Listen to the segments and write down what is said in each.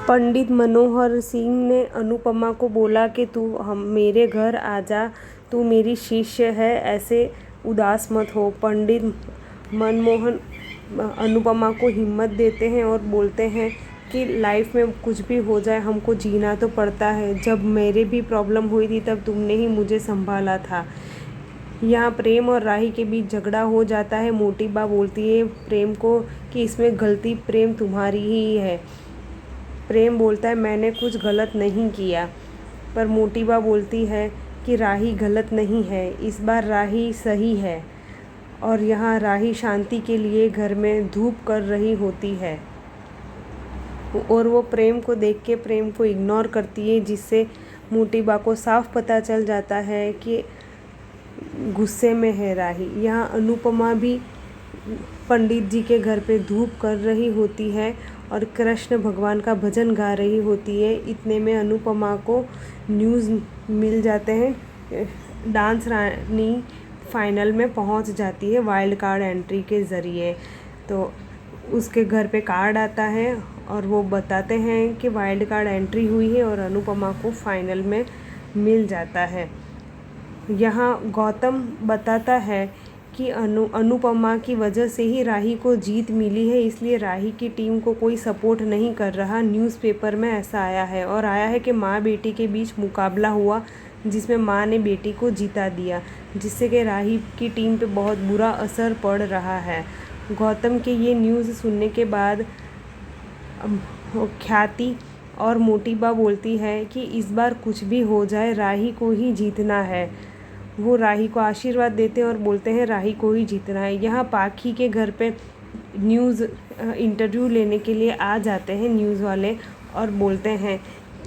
पंडित मनोहर सिंह ने अनुपमा को बोला कि तू मेरे घर आ जा, तू मेरी शिष्य है, ऐसे उदास मत हो। पंडित मनमोहन अनुपमा को हिम्मत देते हैं और बोलते हैं कि लाइफ में कुछ भी हो जाए हमको जीना तो पड़ता है। जब मेरे भी प्रॉब्लम हुई थी तब तुमने ही मुझे संभाला था। यहाँ प्रेम और राही के बीच झगड़ा हो जाता है। मोटी बा बोलती है प्रेम को कि इसमें गलती प्रेम तुम्हारी ही है। प्रेम बोलता है मैंने कुछ गलत नहीं किया, पर मोटी बा बोलती है कि राही गलत नहीं है, इस बार राही सही है। और यहाँ राही शांति के लिए घर में धूप कर रही होती है और वो प्रेम को देख के प्रेम को इग्नोर करती है, जिससे मोटी बा को साफ पता चल जाता है कि गुस्से में है राही। यहाँ अनुपमा भी पंडित जी के घर पे धूप कर रही होती है और कृष्ण भगवान का भजन गा रही होती है। इतने में अनुपमा को न्यूज़ मिल जाते हैं, डांस रानी फाइनल में पहुंच जाती है वाइल्ड कार्ड एंट्री के ज़रिए। तो उसके घर पे कार्ड आता है और वो बताते हैं कि वाइल्ड कार्ड एंट्री हुई है और अनुपमा को फाइनल में मिल जाता है। यहाँ गौतम बताता है कि अनुपमा की वजह से ही राही को जीत मिली है, इसलिए राही की टीम को कोई सपोर्ट नहीं कर रहा। न्यूज़पेपर में ऐसा आया है और आया है कि माँ बेटी के बीच मुकाबला हुआ जिसमें माँ ने बेटी को जीता दिया, जिससे कि राही की टीम पे बहुत बुरा असर पड़ रहा है। गौतम के ये न्यूज़ सुनने के बाद ख्याति और मोटी बा बोलती है कि इस बार कुछ भी हो जाए राही को ही जीतना है। वो राही को आशीर्वाद देते हैं और बोलते हैं राही को ही जीतना है। यहाँ पाखी के घर पे न्यूज़ इंटरव्यू लेने के लिए आ जाते हैं न्यूज़ वाले और बोलते हैं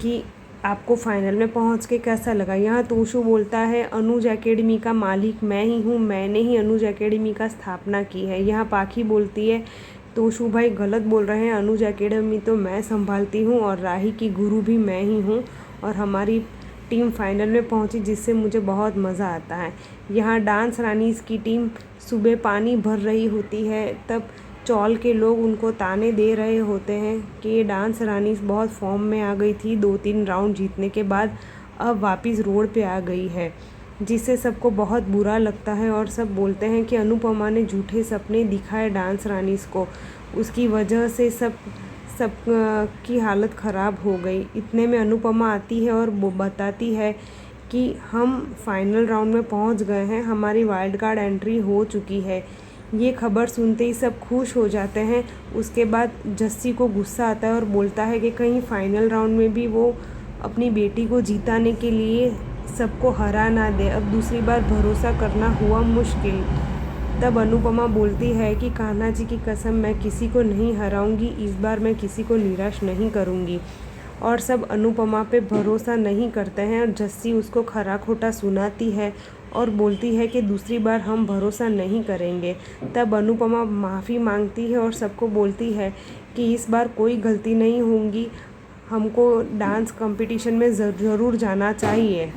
कि आपको फाइनल में पहुँच के कैसा लगा। यहाँ तोशु बोलता है अनुज एकेडमी का मालिक मैं ही हूँ, मैंने ही अनुज एकेडमी का स्थापना की है। यहाँ पाखी बोलती है तोशु भाई गलत बोल रहे हैं, अनुज एकेडमी तो मैं संभालती हूँ और राही की गुरु भी मैं ही हूँ और हमारी टीम फाइनल में पहुंची, जिससे मुझे बहुत मज़ा आता है। यहाँ डांस रानीज़ की टीम सुबह पानी भर रही होती है, तब चौल के लोग उनको ताने दे रहे होते हैं कि ये डांस रानीज़ बहुत फॉर्म में आ गई थी, 2-3 राउंड जीतने के बाद अब वापस रोड पे आ गई है, जिससे सबको बहुत बुरा लगता है और सब बोलते हैं कि अनुपमा ने झूठे सपने दिखाए डांस रानीज़ को, उसकी वजह से सब की हालत ख़राब हो गई। इतने में अनुपमा आती है और वो बताती है कि हम फाइनल राउंड में पहुंच गए हैं, हमारी वाइल्ड कार्ड एंट्री हो चुकी है। ये खबर सुनते ही सब खुश हो जाते हैं। उसके बाद जस्सी को गुस्सा आता है और बोलता है कि कहीं फाइनल राउंड में भी वो अपनी बेटी को जिताने के लिए सबको हरा ना दे, अब दूसरी बार भरोसा करना हुआ मुश्किल। तब अनुपमा बोलती है कि कान्हा जी की कसम मैं किसी को नहीं हराऊंगी, इस बार मैं किसी को निराश नहीं करूंगी। और सब अनुपमा पे भरोसा नहीं करते हैं और जस्सी उसको खरा खोटा सुनाती है और बोलती है कि दूसरी बार हम भरोसा नहीं करेंगे। तब अनुपमा माफ़ी मांगती है और सबको बोलती है कि इस बार कोई गलती नहीं होगी, हमको डांस कंपटीशन में ज़रूर जाना चाहिए।